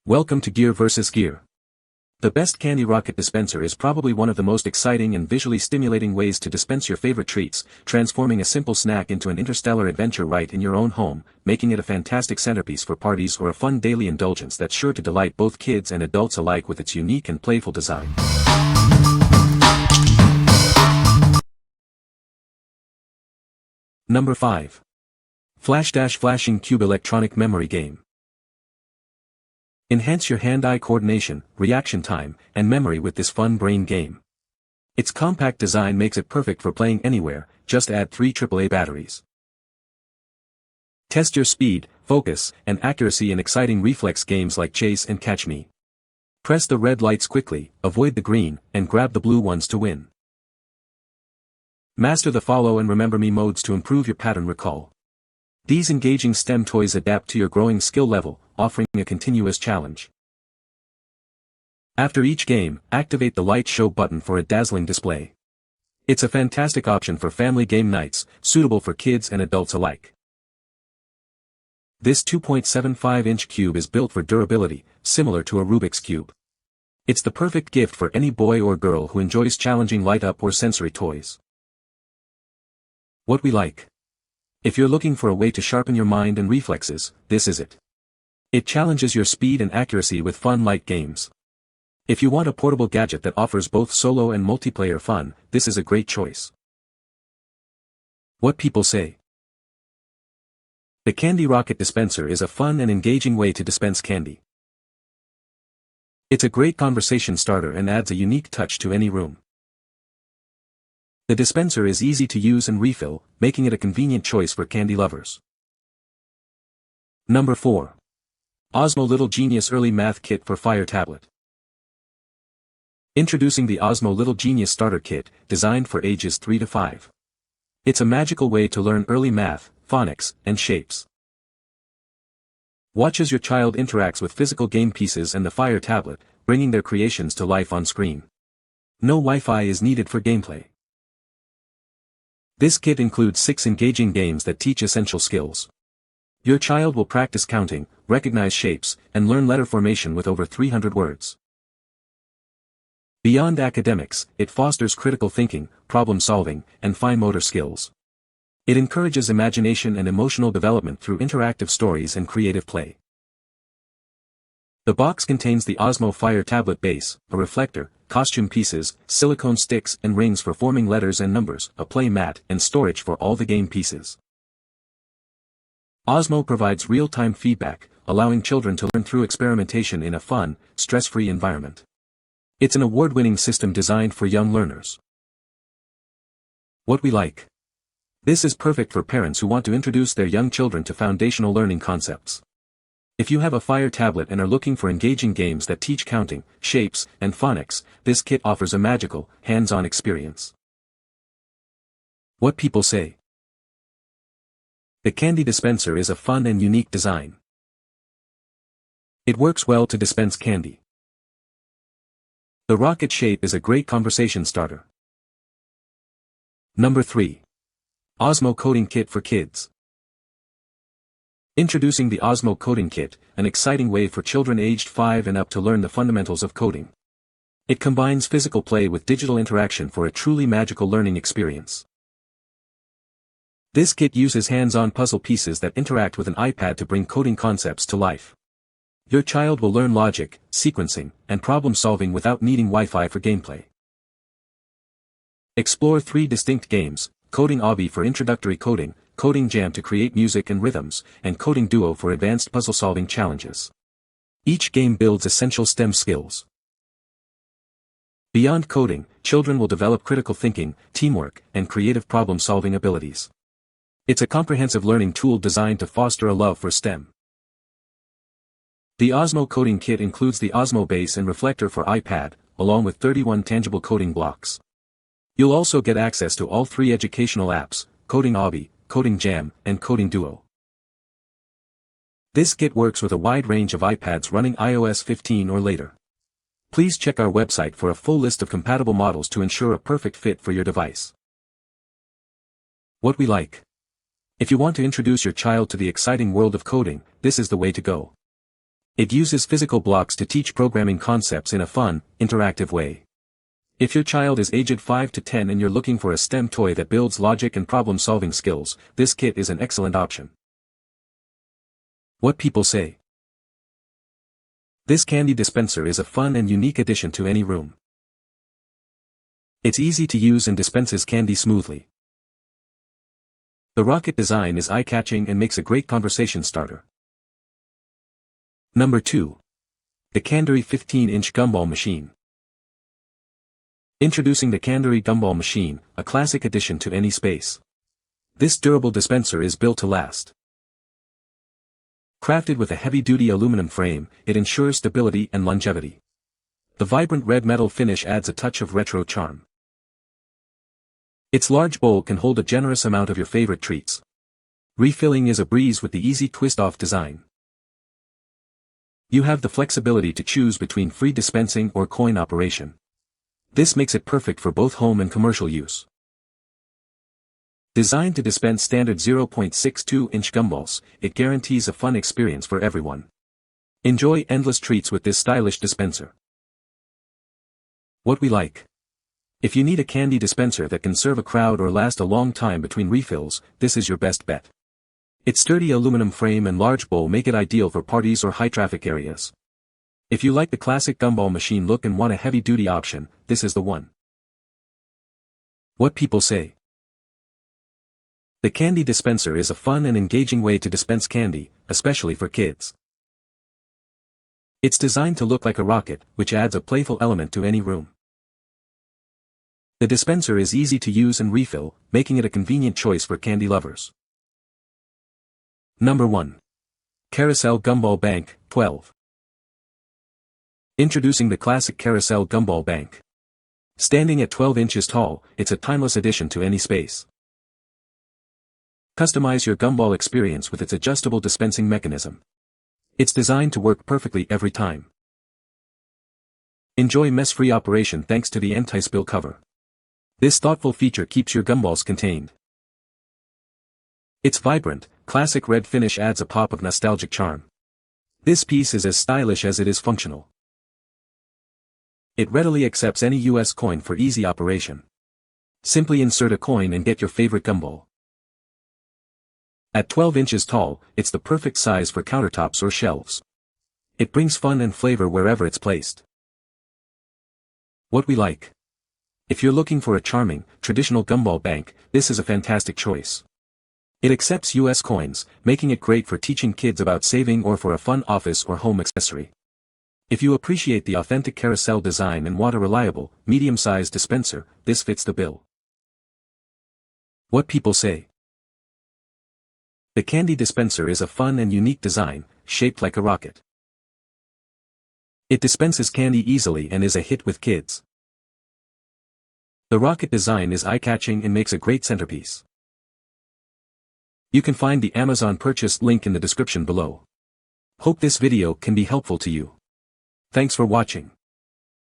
Welcome to Gear vs. Gear. The best Candy Rocket Dispenser is probably one of the most exciting and visually stimulating ways to dispense your favorite treats, transforming a simple snack into an interstellar adventure right in your own home, making it a fantastic centerpiece for parties or a fun daily indulgence that's sure to delight both kids and adults alike with its unique and playful design. Number 5. FLASHDASH Flashing Cube Electronic Memory Game. Enhance your hand-eye coordination, reaction time, and memory with this fun brain game. Its compact design makes it perfect for playing anywhere, just add 3 AAA batteries. Test your speed, focus, and accuracy in exciting reflex games like Chase and Catch Me. Press the red lights quickly, avoid the green, and grab the blue ones to win. Master the follow and remember me modes to improve your pattern recall. These engaging STEM toys adapt to your growing skill level, offering a continuous challenge. After each game, activate the light show button for a dazzling display. It's a fantastic option for family game nights, suitable for kids and adults alike. This 2.75-inch cube is built for durability, similar to a Rubik's Cube. It's the perfect gift for any boy or girl who enjoys challenging light-up or sensory toys. What we like. If you're looking for a way to sharpen your mind and reflexes, this is it. It challenges your speed and accuracy with fun light games. If you want a portable gadget that offers both solo and multiplayer fun, this is a great choice. What people say. The Candy Rocket Dispenser is a fun and engaging way to dispense candy. It's a great conversation starter and adds a unique touch to any room. The dispenser is easy to use and refill, making it a convenient choice for candy lovers. Number 4. Osmo Little Genius Early Math Kit for Fire Tablet. Introducing the Osmo Little Genius Starter Kit, designed for ages 3 to 5. It's a magical way to learn early math, phonics, and shapes. Watch as your child interacts with physical game pieces and the Fire Tablet, bringing their creations to life on screen. No Wi-Fi is needed for gameplay. This kit includes 6 engaging games that teach essential skills. Your child will practice counting, recognize shapes, and learn letter formation with over 300 words. Beyond academics, it fosters critical thinking, problem solving, and fine motor skills. It encourages imagination and emotional development through interactive stories and creative play. The box contains the Osmo Fire Tablet base, a reflector, costume pieces, silicone sticks and rings for forming letters and numbers, a play mat, and storage for all the game pieces. Osmo provides real-time feedback, allowing children to learn through experimentation in a fun, stress-free environment. It's an award-winning system designed for young learners. What we like. This is perfect for parents who want to introduce their young children to foundational learning concepts. If you have a Fire Tablet and are looking for engaging games that teach counting, shapes, and phonics, this kit offers a magical, hands-on experience. What people say. The Candy Dispenser is a fun and unique design. It works well to dispense candy. The rocket shape is a great conversation starter. Number 3. Osmo Coding Kit for Kids. Introducing the Osmo Coding Kit, an exciting way for children aged 5 and up to learn the fundamentals of coding. It combines physical play with digital interaction for a truly magical learning experience. This kit uses hands-on puzzle pieces that interact with an iPad to bring coding concepts to life. Your child will learn logic, sequencing, and problem-solving without needing Wi-Fi for gameplay. Explore 3 distinct games: Coding Obby for introductory coding, Coding Jam to create music and rhythms, and Coding Duo for advanced puzzle-solving challenges. Each game builds essential STEM skills. Beyond coding, children will develop critical thinking, teamwork, and creative problem-solving abilities. It's a comprehensive learning tool designed to foster a love for STEM. The Osmo Coding Kit includes the Osmo base and reflector for iPad, along with 31 tangible coding blocks. You'll also get access to all 3 educational apps: Coding Obby, Coding Jam, and Coding Duo. This kit works with a wide range of iPads running iOS 15 or later. Please check our website for a full list of compatible models to ensure a perfect fit for your device. What we like. If you want to introduce your child to the exciting world of coding, this is the way to go. It uses physical blocks to teach programming concepts in a fun, interactive way. If your child is aged 5 to 10 and you're looking for a STEM toy that builds logic and problem-solving skills, this kit is an excellent option. What people say. This candy dispenser is a fun and unique addition to any room. It's easy to use and dispenses candy smoothly. The rocket design is eye-catching and makes a great conversation starter. Number 2. The Candery 15-inch Gumball Machine. Introducing the Candery Gumball Machine, a classic addition to any space. This durable dispenser is built to last. Crafted with a heavy-duty aluminum frame, it ensures stability and longevity. The vibrant red metal finish adds a touch of retro charm. Its large bowl can hold a generous amount of your favorite treats. Refilling is a breeze with the easy twist-off design. You have the flexibility to choose between free dispensing or coin operation. This makes it perfect for both home and commercial use. Designed to dispense standard 0.62-inch gumballs, it guarantees a fun experience for everyone. Enjoy endless treats with this stylish dispenser. What we like. If you need a candy dispenser that can serve a crowd or last a long time between refills, this is your best bet. Its sturdy aluminum frame and large bowl make it ideal for parties or high-traffic areas. If you like the classic gumball machine look and want a heavy-duty option, this is the one. What people say. The candy dispenser is a fun and engaging way to dispense candy, especially for kids. It's designed to look like a rocket, which adds a playful element to any room. The dispenser is easy to use and refill, making it a convenient choice for candy lovers. Number 1. Carousel Gumball Bank, 12. Introducing the classic Carousel Gumball Bank. Standing at 12 inches tall, it's a timeless addition to any space. Customize your gumball experience with its adjustable dispensing mechanism. It's designed to work perfectly every time. Enjoy mess-free operation thanks to the anti-spill cover. This thoughtful feature keeps your gumballs contained. Its vibrant, classic red finish adds a pop of nostalgic charm. This piece is as stylish as it is functional. It readily accepts any US coin for easy operation. Simply insert a coin and get your favorite gumball. At 12 inches tall, it's the perfect size for countertops or shelves. It brings fun and flavor wherever it's placed. What we like. If you're looking for a charming, traditional gumball bank, this is a fantastic choice. It accepts US coins, making it great for teaching kids about saving or for a fun office or home accessory. If you appreciate the authentic carousel design and want a reliable, medium-sized dispenser, this fits the bill. What people say. The candy dispenser is a fun and unique design, shaped like a rocket. It dispenses candy easily and is a hit with kids. The rocket design is eye-catching and makes a great centerpiece. You can find the Amazon purchase link in the description below. Hope this video can be helpful to you. Thanks for watching.